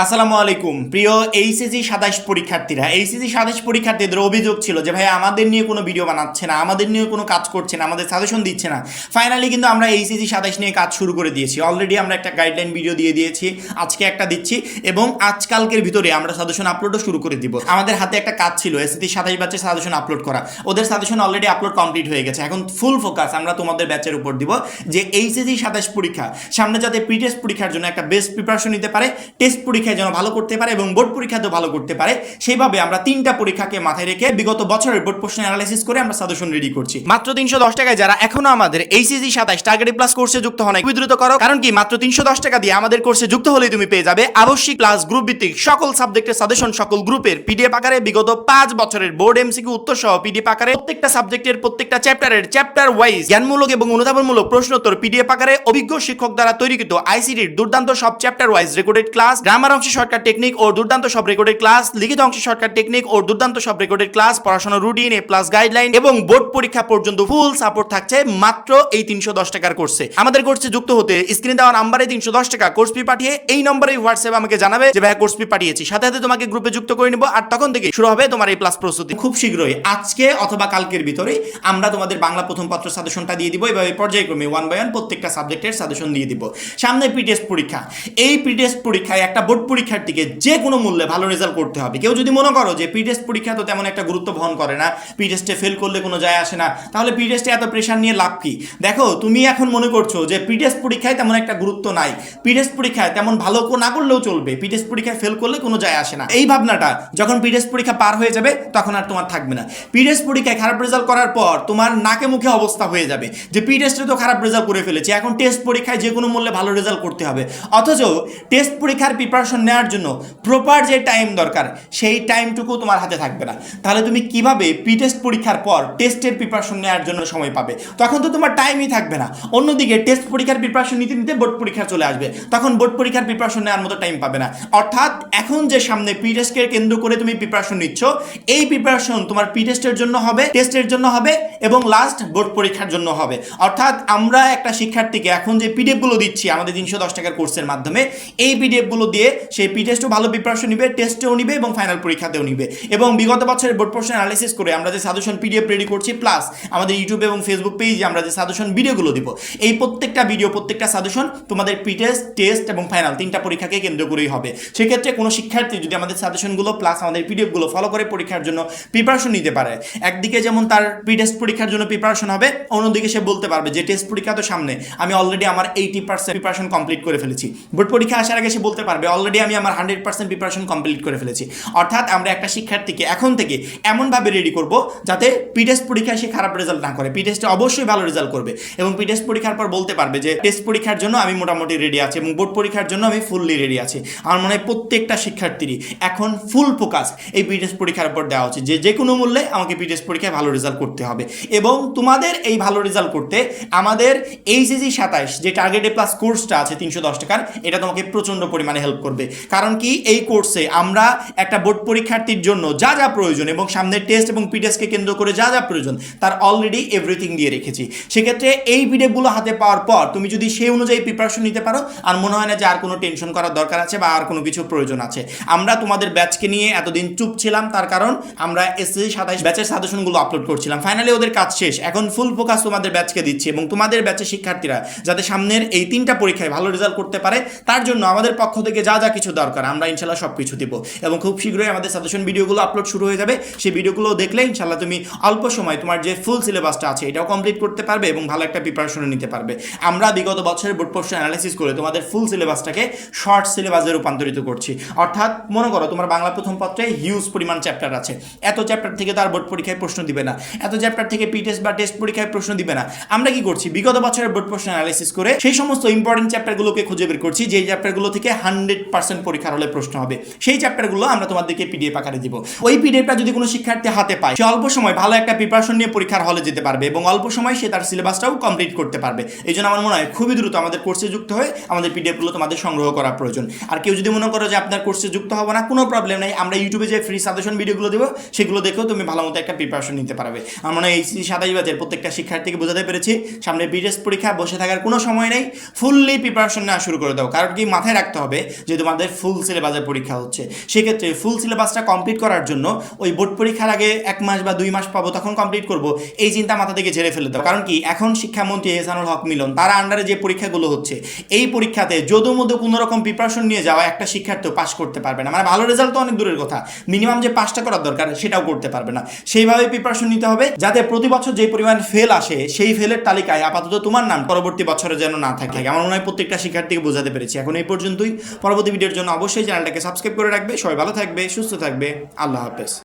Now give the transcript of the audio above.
আসসালামু আলাইকুম প্রিয় এইচএসসি 27 পরীক্ষার্থীরা। এইচএসসি 27 পরীক্ষার্থীদের অভিযোগ ছিল যে ভাই আমাদের নিয়ে কোনো ভিডিও বানাচ্ছে না, আমাদের নিয়ে কোনো কাজ করছে না, আমাদের সাজেশন দিচ্ছে না। ফাইনালি কিন্তু আমরা এইচএসসি 27 নিয়ে কাজ শুরু করে দিয়েছি। অলরেডি আমরা একটা গাইডলাইন ভিডিও দিয়ে দিয়েছি, আজকে একটা দিচ্ছি এবং আজকালকের ভিতরে আমরা সাজেশন আপলোডও শুরু করে দিব। আমাদের হাতে একটা কাজ ছিল এসএসসি 27 ব্যাচের সাজেশন আপলোড করা। ওদের সাজেশন অলরেডি আপলোড কমপ্লিট হয়ে গেছে। এখন ফুল ফোকাস আমরা তোমাদের ব্যাচের উপর দিব যে এইচএসসি 27 পরীক্ষা সামনে যাতে প্রি টেস্ট পরীক্ষার জন্য একটা বেস্ট প্রিপারেশন নিতে পারে, টেস্ট পরীক্ষায় যেন ভালো করতে পারে এবং বোর্ড পরীক্ষাতেও ভালো করতে পারে। সেইভাবে আমরা তিনটা পরীক্ষাকে মাথায় রেখে বিগত বছরের বোর্ড প্রশ্ন অ্যানালাইসিস করে আমরা সাজেশন রেডি করছি। মাত্র 310 টাকায় যারা এখনো আমাদের এইচএসসি 27 টার্গেট প্লাস কোর্সে যুক্ত হন খুবই দ্রুত করো, কারণ কি মাত্র 310 টাকা দিয়ে আমাদের কোর্সে যুক্ত হলেই তুমি পেয়ে যাবে আবশ্যিক ক্লাস, গ্রুপ ভিত্তিক সকল সাবজেক্টের সাজেশন সকল গ্রুপের পিডিএফ আকারে, বিগত 5 বছরের বোর্ড এমসিকিউ উত্তর সহ পিডিএফ আকারে, প্রত্যেকটা সাবজেক্টের প্রত্যেকটা চ্যাপ্টারের চ্যাপ্টার ওয়াইজ জ্ঞানমূলক এবং অনুধাবনমূলক প্রশ্নোত্তর পিডিএফ আকারে, অভিজ্ঞ শিক্ষক দ্বারা তৈরিকৃত আইসিটির দুর্দান্ত সব chapter wise recorded class, grammar অংশে শর্টকাট টেকনিক ও দুর্দান্ত সব রেকর্ডেড ক্লাস, লিখিত অংশে শর্টকাট টেকনিক ও দুর্দান্ত সব রেকর্ডেড ক্লাস, পড়াশোনার রুটিন, এ প্লাস গাইডলাইন এবং বোর্ড পরীক্ষা পর্যন্ত ফুল সাপোর্ট থাকছে মাত্র এই 310 টাকার কোর্সে। আমাদের কোর্সে যুক্ত হতে স্ক্রিনে দেওয়া নাম্বারে 310 টাকা কোর্স ফি পাঠিয়ে এই নম্বরে হোয়াটসঅ্যাপে আমাকে জানাবে যে ভাই কোর্স ফি পাঠিয়েছি, সাথে সাথে তোমাকে গ্রুপে যুক্ত করে নিব। আর তখন থেকে শুরু হবে তোমার এই প্লাস প্রস্তুতি। খুব শীঘ্রই আজকে অথবা কালকের ভিতরে আমরা তোমাদের বাংলা প্রথম পত্র সাজেশনটা দিয়ে দিব। এভাবে পর্যায়ক্রমে 1 বাই 1 প্রত্যেকটা সাবজেক্টের সাজেশন দিয়ে দিব। সামনে প্রি টেস্ট পরীক্ষা। এই প্রি টেস্ট পরীক্ষায় একটা বোর্ড পরীক্ষার্থীকে যে কোনো মূল্যে ভালো রেজাল্ট করতে হবে। কেউ যদি মনে করো যে প্রি টেস্ট পরীক্ষা তো তেমন একটা গুরুত্ব বহন করে না, প্রি টেস্টে ফেল করলে কোনো যায় আসে না, তাহলে প্রি টেস্টে এত প্রেশার নিয়ে লাভ কি? দেখো, তুমি এখন মনে করছো যে প্রি টেস্ট পরীক্ষায় তেমন একটা গুরুত্ব নাই, প্রি টেস্ট পরীক্ষায় তেমন ভালো না করলেও চলবে, প্রি টেস্ট পরীক্ষায় ফেল করলে কোনো যায় আসে না। এই ভাবনাটা যখন প্রি টেস্ট পরীক্ষা পার হয়ে যাবে তখন আর তোমার থাকবে না। প্রি টেস্ট পরীক্ষায় খারাপ রেজাল্ট করার পর তোমার নাকে মুখে অবস্থা হয়ে যাবে যে প্রি টেস্টে তো খারাপ রেজাল্ট করে ফেলেছি, এখন টেস্ট পরীক্ষায় যে কোনো মূল্যে ভালো রেজাল্ট করতে হবে। অথচ টেস্ট পরীক্ষার প্রিপারেশন নেওয়ার জন্য প্রপার যে টাইম দরকার সেই টাইমটুকু তোমার হাতে থাকবে না। তাহলে তুমি কিভাবে প্রি টেস্ট পরীক্ষার পর টেস্টের প্রিপারেশন নেওয়ার জন্য সময় পাবে? তখন তো তোমার টাইমই থাকবে না। অন্যদিকে টেস্ট পরীক্ষার প্রিপারেশন নিতে নিতে বোর্ড পরীক্ষা চলে আসবে, তখন বোর্ড পরীক্ষার প্রিপারেশন নেওয়ার মতো টাইম পাবে না। অর্থাৎ এখন যে সামনে প্রি টেস্টকে কেন্দ্র করে তুমি প্রিপারেশন নিচ্ছ, এই প্রিপারেশন তোমার প্রি টেস্টের জন্য হবে, টেস্টের জন্য হবে এবং লাস্ট বোর্ড পরীক্ষার জন্য হবে। অর্থাৎ আমরা একটা শিক্ষার্থীকে এখন যে পিডিএফগুলো দিচ্ছি আমাদের 310 টাকার কোর্সের মাধ্যমে, এই পিডিএফগুলো দিয়ে সেই প্রি টেস্টও ভালো প্রিপারেশন নিবে, টেস্টেও নিবে এবং ফাইনাল পরীক্ষাতেও নিবে। এবং বিগত বছরের বোর্ড প্রশ্ন অ্যানালাইসিস করে আমরা যে সাজেশন পিডিএফ রেডি করছি, প্লাস আমাদের ইউটিউব এবং ফেসবুক পেজে আমরা যে সাজেশন ভিডিওগুলো দিব, এই প্রত্যেকটা ভিডিও প্রত্যেকটা সাজেশন তোমাদের প্রি টেস্ট, টেস্ট এবং ফাইনাল তিনটা পরীক্ষাকে কেন্দ্র করেই হবে। সেক্ষেত্রে কোনো শিক্ষার্থী যদি আমাদের সাজেশনগুলো প্লাস আমাদের পিডিএফগুলো ফলো করে পরীক্ষার জন্য প্রিপারেশন নিতে পারে, একদিকে যেমন তার প্রি টেস্ট পরীক্ষার জন্য প্রিপারেশন হবে, অন্যদিকে সে বলতে পারবে যে টেস্ট পরীক্ষা তো সামনে, আমি অলরেডি আমার 80% প্রিপারেশন কমপ্লিট করে ফেলেছি। বোর্ড পরীক্ষা আসার আগে সে বলতে পারবে অলরেডি আমি আমার 100% প্রিপারেশন কমপ্লিট করে ফেলেছি। অর্থাৎ আমরা একটা শিক্ষার্থীকে এখন থেকে এমনভাবে রেডি করব যাতে প্রি টেস্ট পরীক্ষায় সে খারাপ রেজাল্ট না করে, প্রি টেস্টে অবশ্যই ভালো রেজাল্ট করবে এবং প্রি টেস্ট পরীক্ষার পর বলতে পারবে যে টেস্ট পরীক্ষার জন্য আমি মোটামুটি রেডি আছি এবং বোর্ড পরীক্ষার জন্য আমি ফুললি রেডি আছি। আমার মনে হয় প্রত্যেকটা শিক্ষার্থীরই এখন ফুল ফোকাস এই প্রি টেস্ট পরীক্ষার উপর দেওয়া উচিত যে যে কোনো মূল্যে আমাকে প্রি টেস্ট পরীক্ষায় ভালো রেজাল্ট করতে হবে। এবং তোমাদের এই ভালো রেজাল্ট করতে আমাদের এইচএসসি 27 যে টার্গেটে প্লাস কোর্সটা আছে 310 টাকার, এটা তোমাকে প্রচণ্ড পরিমাণে হেল্প করবে। কারণ কি, এই কোর্সে আমরা একটা বোর্ড পরীক্ষার্থীর জন্য যা যা প্রয়োজন এবং সামনের টেস্ট এবং প্রি টেস্টকে কেন্দ্র করে যা যা প্রয়োজন তার অলরেডি এভরিথিং দিয়ে রেখেছি। সেক্ষেত্রে এই ভিডিওগুলো হাতে পাওয়ার পর তুমি যদি সেই অনুযায়ী প্রিপারেশন নিতে পারো, আর মনে হয় না যে আর কোনো টেনশন করার দরকার আছে বা আর কোনো কিছু প্রয়োজন আছে। আমরা তোমাদের ব্যাচকে নিয়ে এতদিন চুপ ছিলাম, তার কারণ আমরা এসএসসি 27 ব্যাচের সাজেশনগুলো আপলোড করছিলাম। ফাইনালি ওদের কাজ শেষ, এখন ফুল ফোকাস তোমাদের ব্যাচকে দিচ্ছি এবং তোমাদের ব্যাচের শিক্ষার্থীরা যাতে সামনের এই তিনটা পরীক্ষায় ভালো রেজাল্ট করতে পারে, তার জন্য আমাদের পক্ষ থেকে যা যা কিছু দরকার আমরা ইনশাল্লাহ সব কিছু দেবো। এবং খুব শীঘ্রই আমাদের সাজেশন ভিডিওগুলো আপলোড শুরু হয়ে যাবে। সেই ভিডিওগুলো দেখলে ইনশাল্লাহ তুমি অল্প সময় তোমার যে ফুল সিলেবাসটা আছে এটাও কমপ্লিট করতে পারবে এবং ভালো একটা প্রিপারেশনও নিতে পারবে। আমরা বিগত বছরের বোর্ড প্রশ্ন অ্যানালাইসিস করে তোমাদের ফুল সিলেবাসটাকে শর্ট সিলেবাসে রূপান্তরিত করছি। অর্থাৎ মনে করো তোমার বাংলা প্রথম পত্রে হিউজ পরিমাণ চ্যাপ্টার আছে, এত চ্যাপ্টার থেকে তার বোর্ড পরীক্ষায় প্রশ্ন দিবে না, এত চ্যাপ্টার থেকে প্রি টেস্ট বা টেস্ট পরীক্ষায় প্রশ্ন দিবে না। আমরা কি করছি, বিগত বছরের বোর্ড প্রশ্ন অ্যানালাইসিস করে সেই সমস্ত ইম্পর্টেন্ট চ্যাপ্টারগুলোকে খুঁজে বের করছি যে চ্যাপ্টারগুলো থেকে 100% পরীক্ষার হলে প্রশ্ন হবে। সেই চ্যাপ্টারগুলো আমরা তোমাদেরকে পিডিএফ আকারে দিব। ওই পিডিএফটা যদি কোনো শিক্ষার্থী হাতে পায়, সে অল্প সময় ভালো একটা প্রিপারেশন নিয়ে পরীক্ষার হলে যেতে পারবে এবং অল্প সময় সে তার সিলেবাসটাও কমপ্লিট করতে পারবে। এই জন্য আমার মনে হয় খুবই দ্রুত আমাদের কোর্সে যুক্ত হয়ে আমাদের পিডিএফগুলো তোমাদের সংগ্রহ করা প্রয়োজন। আর কেউ যদি মনে করো যে আপনার কোর্সে যুক্ত হবে না, কোনো প্রবলেম নেই, আমরা ইউটিউবে যে ফ্রি সাজেশন ভিডিওগুলো দেবো সেগুলো দেখেও তুমি ভালো মতো একটা প্রিপারেশন নিতে পারবে। আমার মনে হয় এইচএসসি 27 ব্যাচের প্রত্যেকটা শিক্ষার্থীকে বোঝাতে পেরেছি সামনে প্রি টেস্ট পরীক্ষা বসে থাকার কোনো সময় নেই, ফুললি প্রিপারেশন নেওয়া শুরু করে দাও। কারণ কি, মাথায় রাখতে হবে যেহেতু তোমাদের ফুল সিলেবাসের পরীক্ষা হচ্ছে। সেক্ষেত্রে ফুল সিলেবাসটা কমপ্লিট করার জন্য ওই বোর্ড পরীক্ষার আগে 1 মাস বা 2 মাস পাবো, তখন কমপ্লিট করব, এই চিন্তা মাথা থেকে ঝেড়ে ফেলে দাও। কারণ কি, এখন শিক্ষামন্ত্রী এহসানুল হক মিলন তার আন্ডারে যে পরীক্ষাগুলো হচ্ছে, এই পরীক্ষাতে যদু মধু কোনো রকম প্রিপারেশন নিয়ে যাওয়া একটা শিক্ষার্থী পাস করতে পারবে না। মানে ভালো রেজাল্ট তো অনেক দূরের কথা, মিনিমাম যে পাসটা করার দরকার সেটাও করতে পারবে না। সেইভাবে প্রিপারেশন নিতে হবে যাতে প্রতি বছর যে পরিমাণ ফেল আসে, সেই ফেলের তালিকায় আপাতত তোমার নাম পরবর্তী বছরে যেন না থাকে। আমার মনে হয় প্রত্যেকটা শিক্ষার্থীকে বোঝাতে পেরেছি। এখন এই পর্যন্তই। পরবর্তী ভিডিওর জন্য অবশ্যই চ্যানেলটাকে সাবস্ক্রাইব করে রাখবে। সবাই ভালো থাকবে, সুস্থ থাকবে। আল্লাহ হাফেজ।